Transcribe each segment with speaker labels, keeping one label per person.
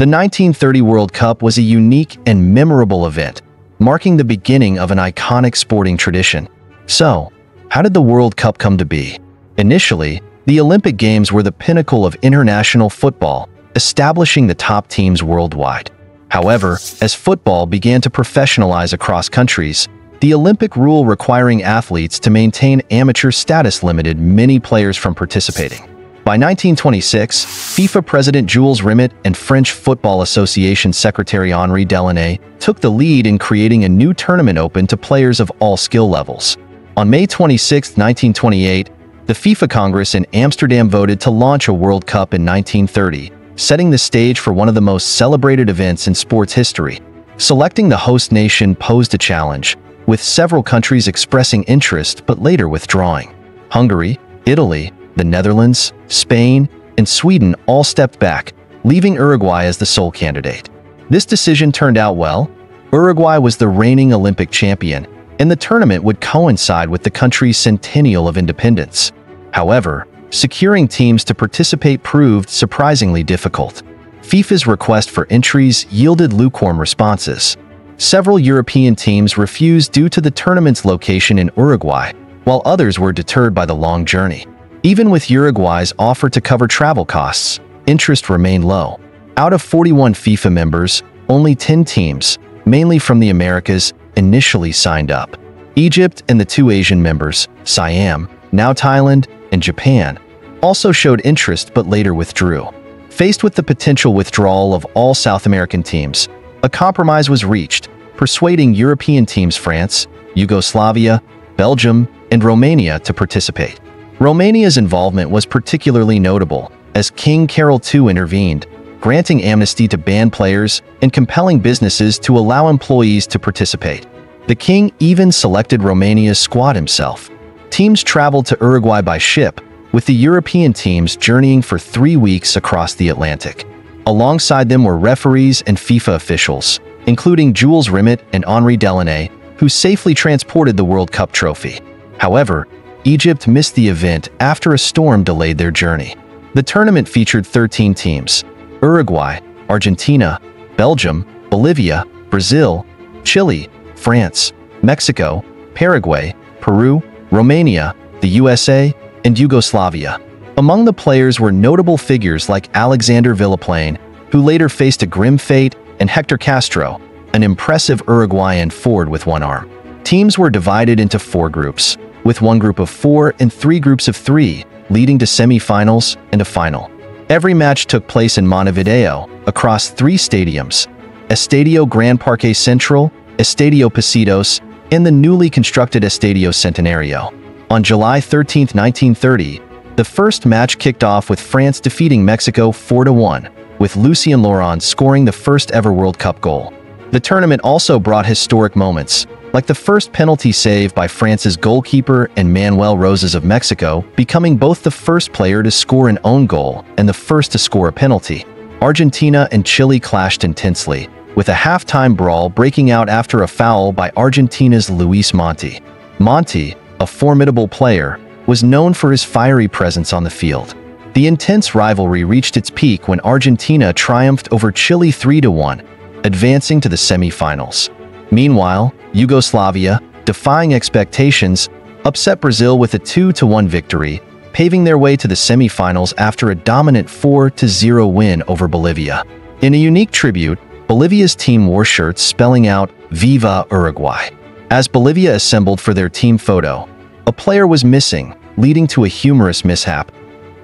Speaker 1: The 1930 World Cup was a unique and memorable event, marking the beginning of an iconic sporting tradition. So, how did the World Cup come to be? Initially, the Olympic Games were the pinnacle of international football, establishing the top teams worldwide. However, as football began to professionalize across countries, the Olympic rule requiring athletes to maintain amateur status limited many players from participating. By 1926, FIFA President Jules Rimet and French Football Association Secretary Henri Delaney took the lead in creating a new tournament open to players of all skill levels. On May 26, 1928, the FIFA Congress in Amsterdam voted to launch a World Cup in 1930, setting the stage for one of the most celebrated events in sports history. Selecting the host nation posed a challenge, with several countries expressing interest but later withdrawing. Hungary, Italy, the Netherlands, Spain, and Sweden all stepped back, leaving Uruguay as the sole candidate. This decision turned out well. Uruguay was the reigning Olympic champion, and the tournament would coincide with the country's centennial of independence. However, securing teams to participate proved surprisingly difficult. FIFA's request for entries yielded lukewarm responses. Several European teams refused due to the tournament's location in Uruguay, while others were deterred by the long journey. Even with Uruguay's offer to cover travel costs, interest remained low. Out of 41 FIFA members, only 10 teams, mainly from the Americas, initially signed up. Egypt and the two Asian members, Siam, now Thailand, and Japan, also showed interest but later withdrew. Faced with the potential withdrawal of all South American teams, a compromise was reached, persuading European teams France, Yugoslavia, Belgium, and Romania to participate. Romania's involvement was particularly notable, as King Carol II intervened, granting amnesty to banned players and compelling businesses to allow employees to participate. The king even selected Romania's squad himself. Teams traveled to Uruguay by ship, with the European teams journeying for 3 weeks across the Atlantic. Alongside them were referees and FIFA officials, including Jules Rimet and Henri Delaney, who safely transported the World Cup trophy. However, Egypt missed the event after a storm delayed their journey. The tournament featured 13 teams: Uruguay, Argentina, Belgium, Bolivia, Brazil, Chile, France, Mexico, Paraguay, Peru, Romania, the USA, and Yugoslavia. Among the players were notable figures like Alexander Villaplane, who later faced a grim fate, and Hector Castro, an impressive Uruguayan forward with one arm. Teams were divided into 4 groups, with 1 group of 4 and 3 groups of 3, leading to semi-finals and a final. Every match took place in Montevideo, across 3 stadiums: Estadio Gran Parque Central, Estadio Positos, and the newly constructed Estadio Centenario. On July 13, 1930, the first match kicked off with France defeating Mexico 4-1, with Lucien Laurent scoring the first ever World Cup goal. The tournament also brought historic moments, like the first penalty save by France's goalkeeper and Manuel Rosas of Mexico, becoming both the first player to score an own goal and the first to score a penalty. Argentina and Chile clashed intensely, with a halftime brawl breaking out after a foul by Argentina's Luis Monti. Monti, a formidable player, was known for his fiery presence on the field. The intense rivalry reached its peak when Argentina triumphed over Chile 3-1, advancing to the semi-finals. Meanwhile, Yugoslavia, defying expectations, upset Brazil with a 2-1 victory, paving their way to the semi-finals after a dominant 4-0 win over Bolivia. In a unique tribute, Bolivia's team wore shirts spelling out "Viva Uruguay." As Bolivia assembled for their team photo, a player was missing, leading to a humorous mishap.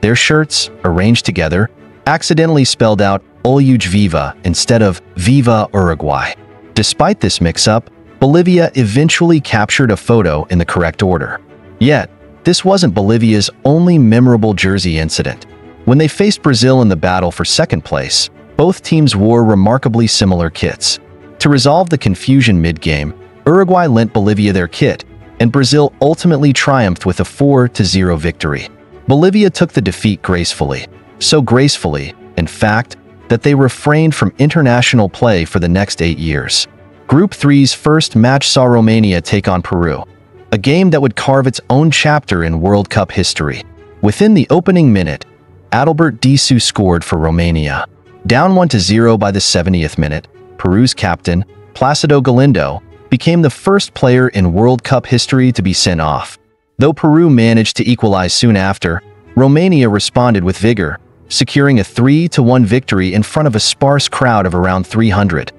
Speaker 1: Their shirts, arranged together, accidentally spelled out "Uruguay Viva" instead of "Viva Uruguay." Despite this mix-up, Bolivia eventually captured a photo in the correct order. Yet, this wasn't Bolivia's only memorable jersey incident. When they faced Brazil in the battle for second place, both teams wore remarkably similar kits. To resolve the confusion mid-game, Uruguay lent Bolivia their kit, and Brazil ultimately triumphed with a 4-0 victory. Bolivia took the defeat gracefully, so gracefully, in fact, that they refrained from international play for the next 8 years. Group 3's first match saw Romania take on Peru, a game that would carve its own chapter in World Cup history. Within the opening minute, Adalbert Disu scored for Romania. Down 1-0 by the 70th minute, Peru's captain, Placido Galindo, became the first player in World Cup history to be sent off. Though Peru managed to equalize soon after, Romania responded with vigor, securing a 3-1 victory in front of a sparse crowd of around 300,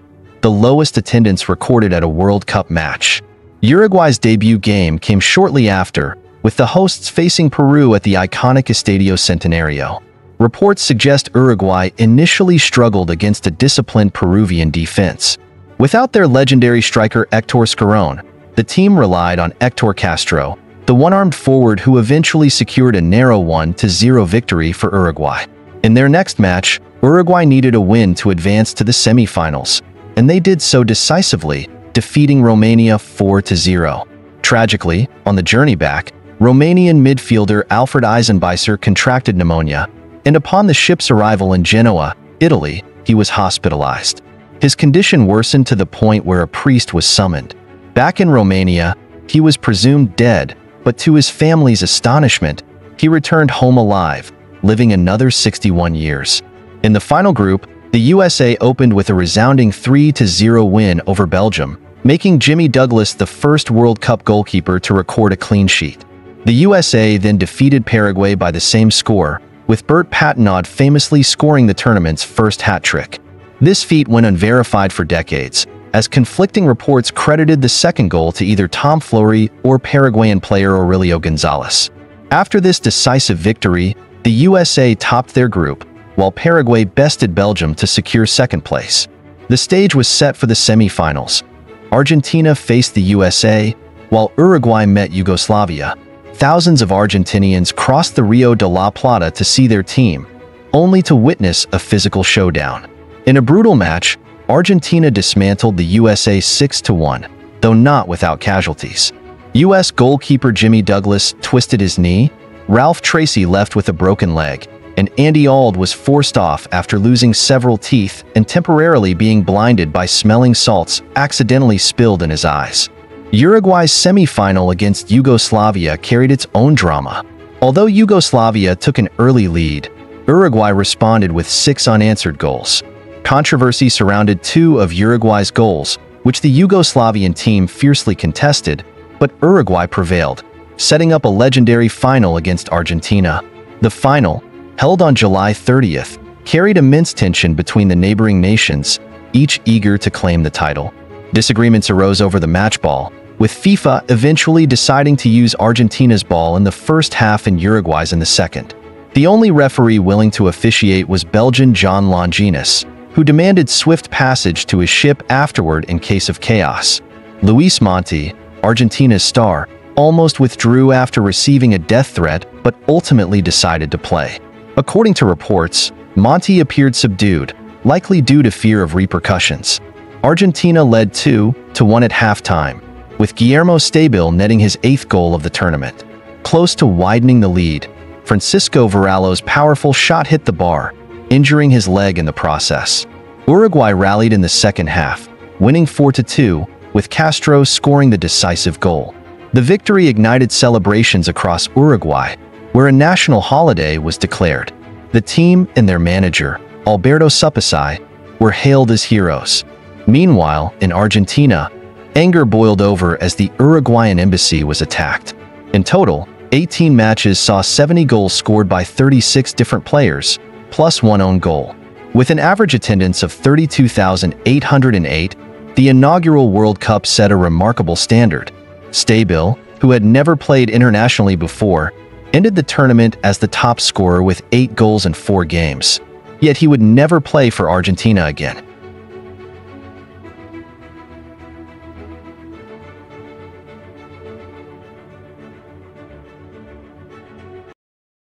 Speaker 1: the lowest attendance recorded at a World Cup match. Uruguay's debut game came shortly after, with the hosts facing Peru at the iconic Estadio Centenario. Reports suggest Uruguay initially struggled against a disciplined Peruvian defense. Without their legendary striker Héctor Scarón, the team relied on Héctor Castro, the one-armed forward who eventually secured a narrow 1-0 victory for Uruguay. In their next match, Uruguay needed a win to advance to the semi-finals, and they did so decisively, defeating Romania 4-0. Tragically, on the journey back, Romanian midfielder Alfred Eisenbeiser contracted pneumonia, and upon the ship's arrival in Genoa, Italy, he was hospitalized. His condition worsened to the point where a priest was summoned. Back in Romania, he was presumed dead, but to his family's astonishment, he returned home alive, living another 61 years. In the final group, the USA opened with a resounding 3-0 win over Belgium, making Jimmy Douglas the first World Cup goalkeeper to record a clean sheet. The USA then defeated Paraguay by the same score, with Bert Patenaude famously scoring the tournament's first hat-trick. This feat went unverified for decades, as conflicting reports credited the second goal to either Tom Flory or Paraguayan player Aurelio Gonzalez. After this decisive victory, the USA topped their group, while Paraguay bested Belgium to secure second place. The stage was set for the semi-finals. Argentina faced the USA, while Uruguay met Yugoslavia. Thousands of Argentinians crossed the Rio de la Plata to see their team, only to witness a physical showdown. In a brutal match, Argentina dismantled the USA 6-1, though not without casualties. U.S. goalkeeper Jimmy Douglas twisted his knee, Ralph Tracy left with a broken leg, and Andy Auld was forced off after losing several teeth and temporarily being blinded by smelling salts accidentally spilled in his eyes. Uruguay's semi-final against Yugoslavia carried its own drama. Although Yugoslavia took an early lead, Uruguay responded with 6 unanswered goals. Controversy surrounded 2 of Uruguay's goals, which the Yugoslavian team fiercely contested, but Uruguay prevailed, setting up a legendary final against Argentina. The final, held on July 30th, carried immense tension between the neighboring nations, each eager to claim the title. Disagreements arose over the match ball, with FIFA eventually deciding to use Argentina's ball in the first half and Uruguay's in the second. The only referee willing to officiate was Belgian John Longinus, who demanded swift passage to his ship afterward in case of chaos. Luis Monti, Argentina's star, almost withdrew after receiving a death threat but ultimately decided to play. According to reports, Monti appeared subdued, likely due to fear of repercussions. Argentina led 2-1 at halftime, with Guillermo Stabil netting his 8th goal of the tournament. Close to widening the lead, Francisco Varallo's powerful shot hit the bar, injuring his leg in the process. Uruguay rallied in the second half, winning 4-2, with Castro scoring the decisive goal. The victory ignited celebrations across Uruguay, where a national holiday was declared. The team and their manager, Alberto Supasai, were hailed as heroes. Meanwhile, in Argentina, anger boiled over as the Uruguayan embassy was attacked. In total, 18 matches saw 70 goals scored by 36 different players, plus 1 own goal. With an average attendance of 32,808, the inaugural World Cup set a remarkable standard. Stabil, who had never played internationally before, ended the tournament as the top scorer with 8 goals in 4 games. Yet he would never play for Argentina again.